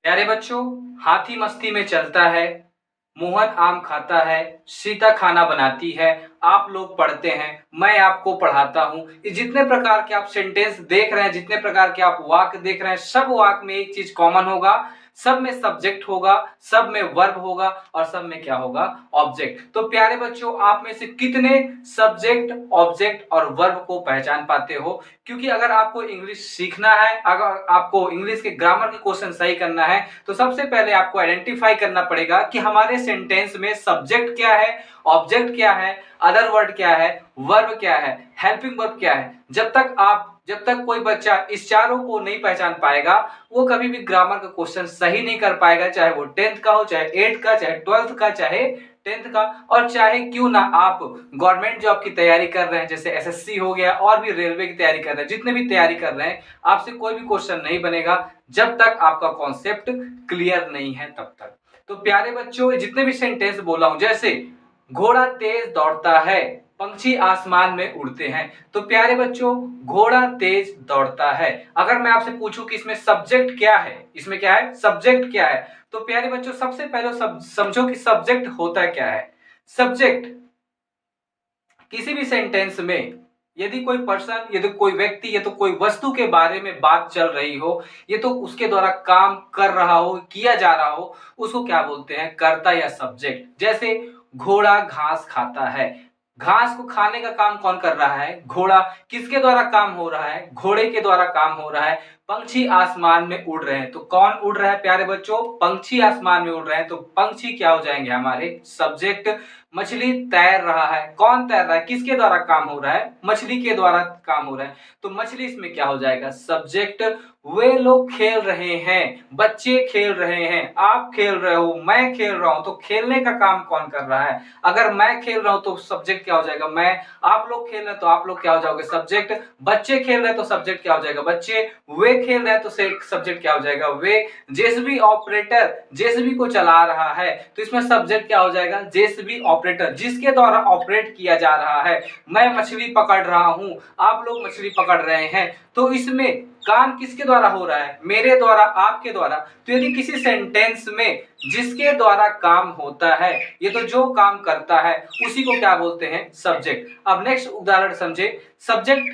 प्यारे बच्चों, हाथी मस्ती में चलता है, मोहन आम खाता है, सीता खाना बनाती है, आप लोग पढ़ते हैं, मैं आपको पढ़ाता हूँ। ये जितने प्रकार के आप सेंटेंस देख रहे हैं, जितने प्रकार के आप वाक्य देख रहे हैं, सब वाक्य में एक चीज कॉमन होगा, सब में सब्जेक्ट होगा, सब में वर्ब होगा और सब में क्या होगा, ऑब्जेक्ट। तो प्यारे बच्चों, आप में से कितने सब्जेक्ट, ऑब्जेक्ट और वर्ब को पहचान पाते हो? क्योंकि अगर आपको इंग्लिश सीखना है, अगर आपको इंग्लिश के ग्रामर के क्वेश्चन सही करना है, तो सबसे पहले आपको आइडेंटिफाई करना पड़ेगा कि हमारे सेंटेंस में सब्जेक्ट क्या है, ऑब्जेक्ट क्या है, अदर वर्ड क्या है, वर्ब क्या है, हेल्पिंग वर्ब क्या है। जब तक कोई बच्चा इस चारों को नहीं पहचान पाएगा, वो कभी भी ग्रामर का क्वेश्चन सही नहीं कर पाएगा, चाहे वो 10th का हो, चाहे 8th का, चाहे 12th का, चाहे 10th का, और चाहे क्यों ना आप गवर्नमेंट जॉब की तैयारी कर रहे हैं, जैसे एसएससी हो गया, और भी रेलवे की तैयारी कर रहे हैं, जितने भी तैयारी कर रहे हैं, आपसे कोई भी क्वेश्चन नहीं बनेगा जब तक आपका कॉन्सेप्ट क्लियर नहीं है तब तक। तो प्यारे बच्चों, जितने भी सेंटेंस बोला हूं, जैसे घोड़ा तेज दौड़ता है, पंछी आसमान में उड़ते हैं, तो प्यारे बच्चों, घोड़ा तेज दौड़ता है। अगर मैं आपसे पूछूं कि इसमें सब्जेक्ट क्या है, इसमें क्या है, सब्जेक्ट क्या है, तो प्यारे बच्चों, सबसे पहले समझो कि सब्जेक्ट होता क्या है। सब्जेक्ट किसी भी सेंटेंस में यदि कोई पर्सन, यदि कोई व्यक्ति, या तो कोई वस्तु के बारे में बात चल रही हो, ये तो उसके द्वारा काम कर रहा हो, किया जा रहा हो, उसको क्या बोलते हैं, कर्ता या सब्जेक्ट। जैसे घोड़ा घास खाता है, घास को खाने का काम कौन कर रहा है, घोड़ा। किसके द्वारा काम हो रहा है, घोड़े के द्वारा काम हो रहा है। पंछी आसमान में उड़ रहे हैं, तो कौन उड़ रहा है प्यारे बच्चों, पंछी आसमान में उड़ रहे हैं, तो पंछी क्या हो जाएंगे, हमारे सब्जेक्ट। मछली तैर रहा है, कौन तैर रहा है, किसके द्वारा काम हो रहा है, मछली के द्वारा काम हो रहा है, तो मछली इसमें क्या हो जाएगा, सब्जेक्ट। वे लोग खेल रहे हैं, बच्चे खेल रहे हैं, आप खेल रहे हो, मैं खेल रहा हूं, तो खेलने का काम कौन कर रहा है। अगर मैं खेल रहा हूं तो सब्जेक्ट क्या हो जाएगा, मैं। आप लोग खेल रहे हैं तो आप लोग क्या हो जाओगे, सब्जेक्ट। बच्चे खेल रहे हैं तो सब्जेक्ट क्या हो जाएगा, बच्चे। वे खेल रहे हैं तो सब्जेक्ट क्या हो जाएगा, वे। जेसीबी ऑपरेटर जेसीबी को चला रहा है, तो इसमें सब्जेक्ट क्या हो जाएगा, जेसीबी ऑपरेटर, जिसके द्वारा ऑपरेट किया जा रहा है। मैं मछली पकड़ रहा हूं, आप लोग मछली पकड़ रहे हैं, तो इसमें काम किसके द्वारा हो रहा है, मेरे द्वारा, आपके द्वारा। तो यदि किसी सेंटेंस में जिसके द्वारा काम होता है, ये तो जो काम करता है, उसी को क्या बोलते हैं, सब्जेक्ट। अब नेक्स्ट उदाहरण समझे। सब्जेक्ट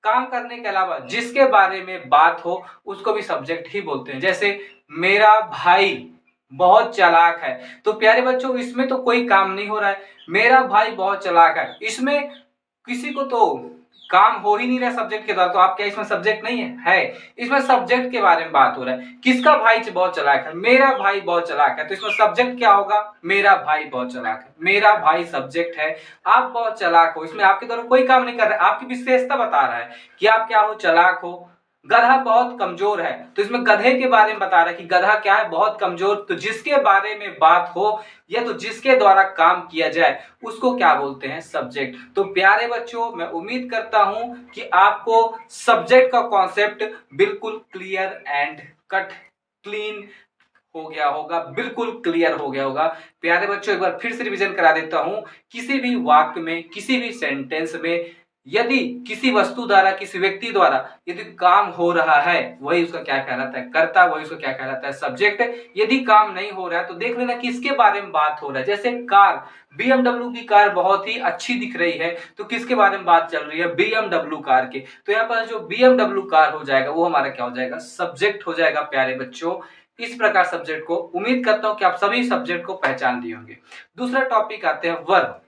काम करने के अलावा जिसके बारे में बात हो, उसको भी सब्जेक्ट ही बोलते हैं। जैसे मेरा भाई बहुत चालाक है, तो प्यारे बच्चों, इसमें तो कोई काम नहीं हो रहा है, मेरा भाई बहुत चालाक है, इसमें किसी को तो काम हो ही नहीं रहा सब्जेक्ट के द्वारा, तो आप क्या इसमें सब्जेक्ट नहीं है इसमें सब्जेक्ट के बारे में बात हो रहा है। किसका भाई बहुत चालाक है, मेरा भाई बहुत चालाक है, तो इसमें सब्जेक्ट क्या होगा, मेरा भाई बहुत चालाक है, मेरा भाई सब्जेक्ट है। आप बहुत चालाक हो, इसमें आपके द्वारा कोई काम नहीं कर रहा है, आपकी विशेषता बता रहा है कि आप क्या हो, चालाक हो। गधा बहुत कमजोर है, तो इसमें गधे के बारे में बता रहा है कि गधा क्या है, बहुत कमजोर। तो जिसके बारे में बात हो या तो जिसके द्वारा काम किया जाए, उसको क्या बोलते हैं, सब्जेक्ट। तो प्यारे बच्चों, मैं उम्मीद करता हूं कि आपको सब्जेक्ट का कॉन्सेप्ट बिल्कुल क्लियर एंड कट क्लीन हो गया होगा, बिल्कुल क्लियर हो गया होगा। प्यारे बच्चों, एक बार फिर से रिवीजन करा देता हूं। किसी भी वाक्य में, किसी भी सेंटेंस में यदि किसी वस्तु द्वारा, किसी व्यक्ति द्वारा यदि काम हो रहा है, वही उसका क्या कहलाता है, कर्ता, वही उसका क्या कहलाता है, सब्जेक्ट। यदि काम नहीं हो रहा है तो देख लेना किसके बारे में बात हो रहा है। जैसे कार, बीएमडब्ल्यू की कार बहुत ही अच्छी दिख रही है, तो किसके बारे में बात चल रही है, बीएमडब्ल्यू कार के। तो यहाँ पर जो बीएमडब्ल्यू कार हो जाएगा, वो हमारा क्या हो जाएगा, सब्जेक्ट हो जाएगा। प्यारे बच्चों, इस प्रकार सब्जेक्ट को, उम्मीद करता हूं कि आप सभी सब्जेक्ट को पहचान लिए होंगे। दूसरा टॉपिक आते हैं वर्ब।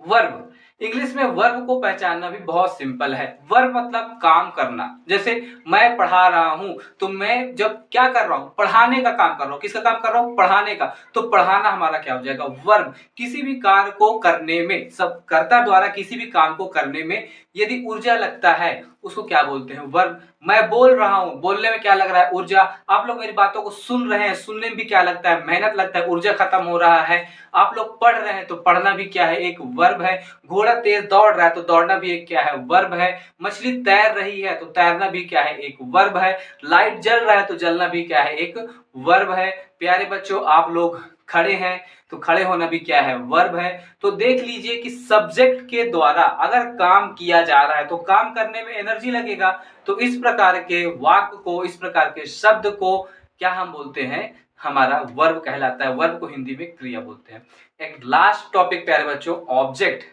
वर्ब, इंग्लिश में वर्ब को पहचानना भी बहुत सिंपल है। वर्ब मतलब काम करना। जैसे मैं पढ़ा रहा हूं, तो मैं जब क्या कर रहा हूं, पढ़ाने का काम कर रहा हूं। किसका काम कर रहा हूं, पढ़ाने का, तो पढ़ाना हमारा क्या हो जाएगा, वर्ब। किसी भी कार्य को करने में, सब कर्ता द्वारा किसी भी काम को करने में यदि ऊर्जा लगता है, उसको क्या बोलते हैं, वर्ब। मैं बोल रहा हूं, बोलने में क्या लग रहा है, ऊर्जा। आप लोग मेरी बातों को सुन रहे हैं, सुनने में भी क्या लगता है, मेहनत लगता है, ऊर्जा खत्म हो रहा है। आप लोग पढ़ रहे हैं, तो पढ़ना भी क्या है, एक वर्ब है। घोड़ा तेज दौड़ रहा है, तो दौड़ना भी एक क्या है, वर्ब है। मछली तैर रही है, तो तैरना भी क्या है, एक वर्ब है। लाइट जल रहा है, तो जलना भी क्या है, एक वर्ब है। प्यारे बच्चों, आप लोग खड़े हैं, तो खड़े होना भी क्या है, वर्ब है। तो देख लीजिए कि सब्जेक्ट के द्वारा अगर काम किया जा रहा है, तो काम करने में एनर्जी लगेगा। तो इस प्रकार के वाक्य को, इस प्रकार के शब्द को क्या हम बोलते हैं, हमारा वर्ब कहलाता है। वर्ब को हिंदी में क्रिया बोलते हैं। एक लास्ट टॉपिक प्यारे बच्चों, ऑब्जेक्ट।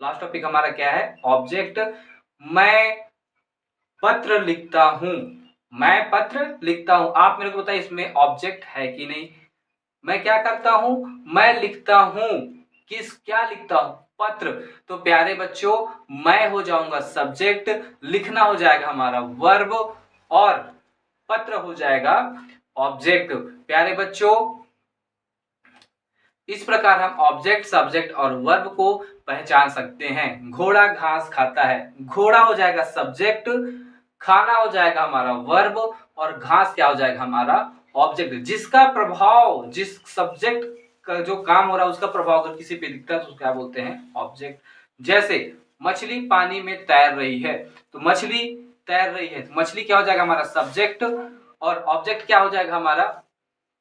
लास्ट टॉपिक हमारा क्या है, ऑब्जेक्ट। मैं पत्र लिखता हूं, मैं पत्र लिखता हूं। आप मेरे को बताइए इसमें ऑब्जेक्ट है कि नहीं। मैं क्या करता हूं, मैं लिखता हूं। क्या लिखता हूं, पत्र। तो प्यारे बच्चों मैं हो जाऊंगा सब्जेक्ट, लिखना हो जाएगा हमारा वर्ब और पत्र हो जाएगा ऑब्जेक्ट। प्यारे बच्चों इस प्रकार हम ऑब्जेक्ट, सब्जेक्ट और वर्ब को पहचान सकते हैं। घोड़ा घास खाता है, घोड़ा हो जाएगा सब्जेक्ट, खाना हो जाएगा हमारा वर्ब और घास क्या हो जाएगा हमारा ऑब्जेक्ट। जिसका प्रभाव, जिस सब्जेक्ट का जो काम हो रहा है उसका प्रभाव अगर किसी पे दिखता है तो क्या बोलते हैं, ऑब्जेक्ट। जैसे मछली पानी में तैर रही है, तो मछली तैर रही है, तो मछली क्या हो जाएगा हमारा सब्जेक्ट और ऑब्जेक्ट क्या हो जाएगा हमारा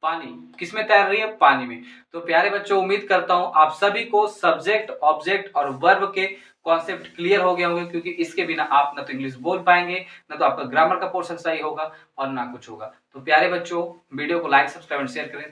पानी। किसमें तैर रही है, पानी में। तो प्यारे बच्चों उम्मीद करता हूं आप सभी को सब्जेक्ट, ऑब्जेक्ट और वर्ब के कॉन्सेप्ट क्लियर हो गए होंगे, क्योंकि इसके बिना आप ना तो इंग्लिश बोल पाएंगे, ना तो आपका ग्रामर का पोर्शन सही होगा और ना कुछ होगा। तो प्यारे बच्चों वीडियो को लाइक, सब्सक्राइब और शेयर करें।